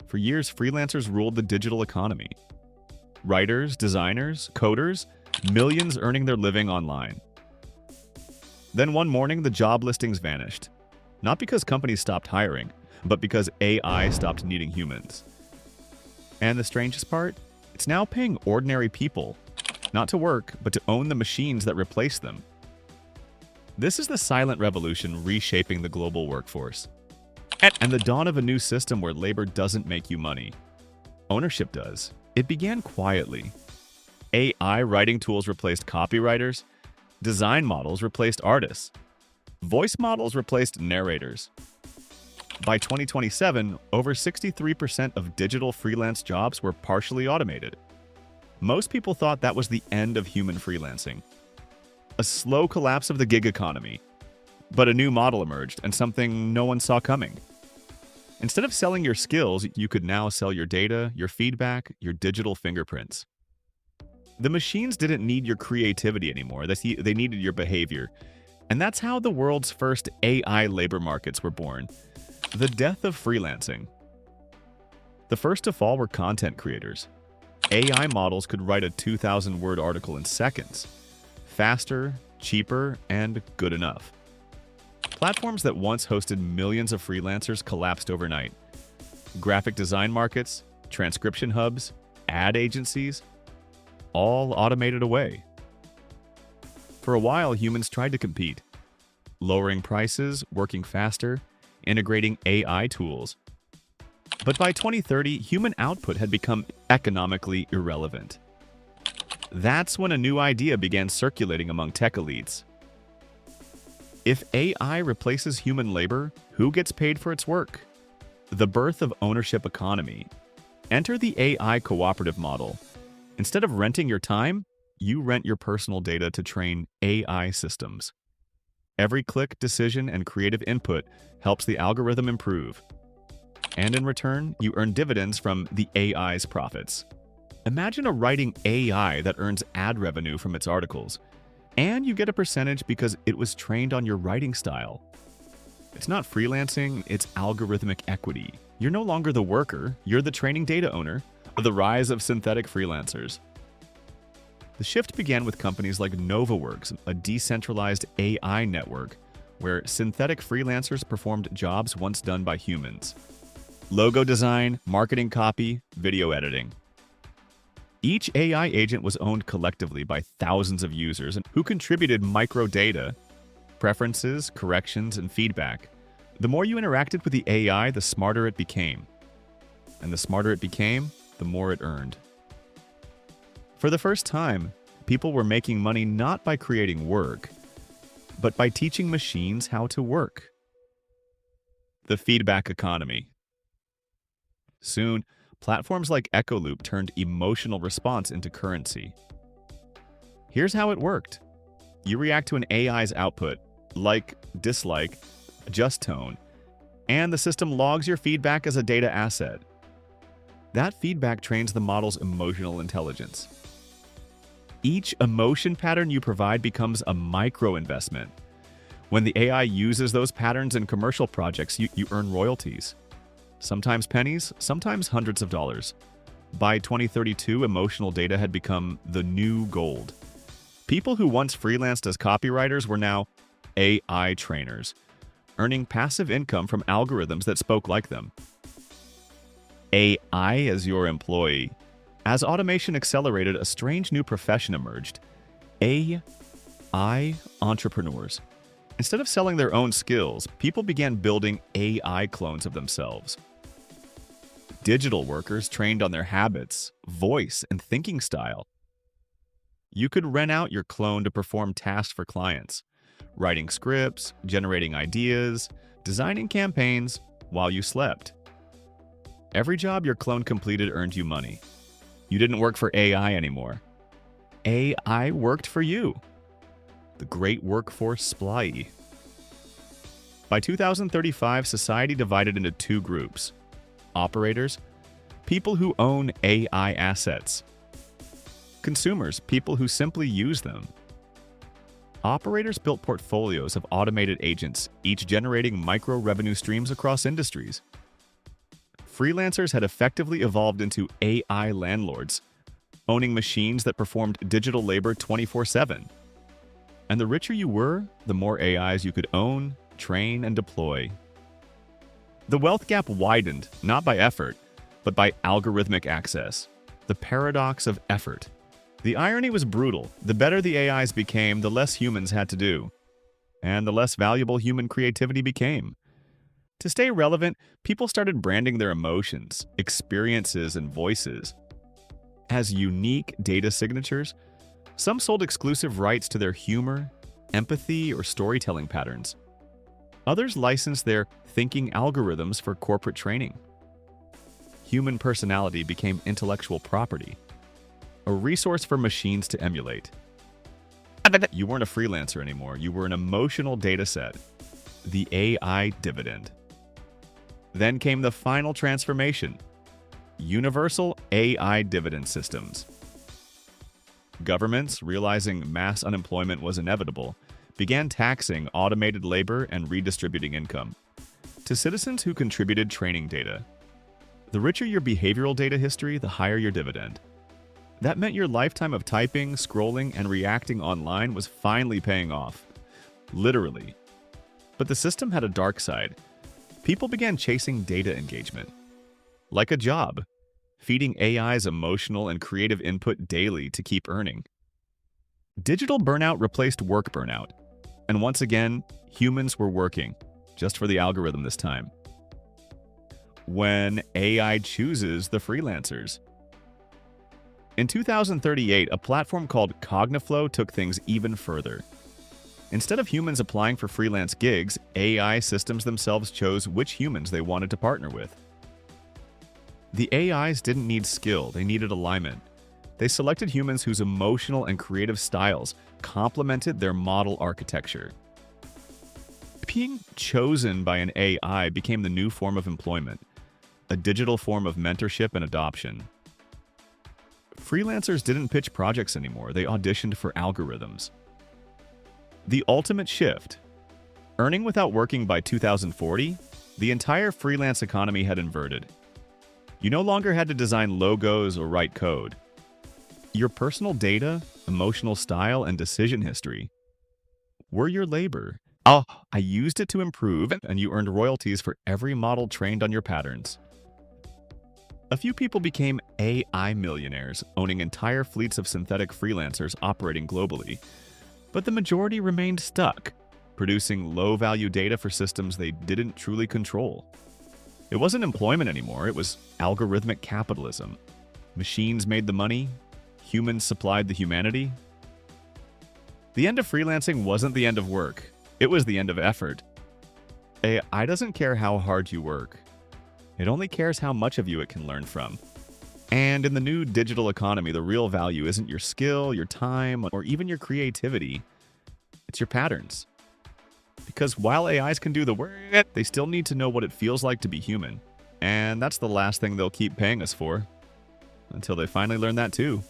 For years, freelancers ruled the digital economy. Writers, designers, coders, millions earning their living online. Then one morning, the job listings vanished. Not because companies stopped hiring, but because AI stopped needing humans. And the strangest part? It's now paying ordinary people, not to work, but to own the machines that replace them. This is the silent revolution reshaping the global workforce. And the dawn of a new system where labor doesn't make you money. Ownership does. It began quietly. AI writing tools replaced copywriters. Design models replaced artists. Voice models replaced narrators. By 2027, over 63% of digital freelance jobs were partially automated. Most people thought that was the end of human freelancing. A slow collapse of the gig economy. But a new model emerged, and something no one saw coming. Instead of selling your skills, you could now sell your data, your feedback, your digital fingerprints. The machines didn't need your creativity anymore, they needed your behavior. And that's how the world's first AI labor markets were born. The death of freelancing. The first to fall were content creators. AI models could write a 2,000-word article in seconds. Faster, cheaper, and good enough. Platforms that once hosted millions of freelancers collapsed overnight. Graphic design markets, transcription hubs, ad agencies, all automated away. For a while, humans tried to compete, lowering prices, working faster, integrating AI tools. But by 2030, human output had become economically irrelevant. That's when a new idea began circulating among tech elites. If AI replaces human labor, who gets paid for its work? The birth of ownership economy. Enter the AI cooperative model. Instead of renting your time, you rent your personal data to train AI systems. Every click, decision, and creative input helps the algorithm improve. And in return, you earn dividends from the AI's profits. Imagine a writing AI that earns ad revenue from its articles, and you get a percentage because it was trained on your writing style. It's not freelancing, it's algorithmic equity. You're no longer the worker, you're the training data owner. The rise of synthetic freelancers. The shift began with companies like NovaWorks, a decentralized AI network where synthetic freelancers performed jobs once done by humans. Logo design, marketing copy, video editing. Each AI agent was owned collectively by thousands of users who contributed microdata, preferences, corrections, and feedback. The more you interacted with the AI, the smarter it became. And the smarter it became, the more it earned. For the first time, people were making money not by creating work, but by teaching machines how to work. The feedback economy. Soon, platforms like Echoloop turned emotional response into currency. Here's how it worked. You react to an AI's output, like, dislike, adjust tone, and the system logs your feedback as a data asset. That feedback trains the model's emotional intelligence. Each emotion pattern you provide becomes a micro-investment. When the AI uses those patterns in commercial projects, you earn royalties. Sometimes pennies, sometimes hundreds of dollars. By 2032, emotional data had become the new gold. People who once freelanced as copywriters were now AI trainers, earning passive income from algorithms that spoke like them. AI as your employee. As automation accelerated, a strange new profession emerged. AI entrepreneurs. Instead of selling their own skills, people began building AI clones of themselves. Digital workers trained on their habits, voice, and thinking style. You could rent out your clone to perform tasks for clients, writing scripts, generating ideas, designing campaigns while you slept. Every job your clone completed earned you money. You didn't work for AI anymore. AI worked for you. The great workforce supply. By 2035, society divided into two groups. Operators, people who own AI assets. Consumers, people who simply use them. Operators built portfolios of automated agents, each generating micro-revenue streams across industries. freelancers had effectively evolved into AI landlords, owning machines that performed digital labor 24/7. And the richer you were, the more AIs you could own, train, and deploy. The wealth gap widened, not by effort, but by algorithmic access. The paradox of effort. The irony was brutal. The better the AIs became, the less humans had to do, and the less valuable human creativity became. To stay relevant, people started branding their emotions, experiences, and voices as unique data signatures. Some sold exclusive rights to their humor, empathy, or storytelling patterns. Others licensed their thinking algorithms for corporate training. Human personality became intellectual property, a resource for machines to emulate. You weren't a freelancer anymore. You were an emotional data set, the AI dividend. Then came the final transformation: universal AI dividend systems. Governments, realizing mass unemployment was inevitable, began taxing automated labor and redistributing income to citizens who contributed training data. The richer your behavioral data history, the higher your dividend. That meant your lifetime of typing, scrolling, and reacting online was finally paying off. Literally. But the system had a dark side. People began chasing data engagement. Like a job, feeding AI's emotional and creative input daily to keep earning. Digital burnout replaced work burnout. And once again, humans were working, just for the algorithm this time. When AI chooses the freelancers. In 2038, a platform called Cogniflow took things even further. Instead of humans applying for freelance gigs, AI systems themselves chose which humans they wanted to partner with. The AIs didn't need skill, they needed alignment. They selected humans whose emotional and creative styles complemented their model architecture. Being chosen by an AI became the new form of employment, a digital form of mentorship and adoption. Freelancers didn't pitch projects anymore, they auditioned for algorithms. The ultimate shift. Earning without working by 2040, the entire freelance economy had inverted. You no longer had to design logos or write code. Your personal data, emotional style, and decision history were your labor. Oh, I used it to improve, and you earned royalties for every model trained on your patterns. A few people became AI millionaires, owning entire fleets of synthetic freelancers operating globally. But the majority remained stuck, producing low-value data for systems they didn't truly control. It wasn't employment anymore, it was algorithmic capitalism. Machines made the money, humans supplied the humanity. The end of freelancing wasn't the end of work, it was the end of effort. AI doesn't care how hard you work. It only cares how much of you it can learn from. And in the new digital economy, the real value isn't your skill, your time, or even your creativity. It's your patterns. Because while AIs can do the work, they still need to know what it feels like to be human. And that's the last thing they'll keep paying us for. Until they finally learn that too.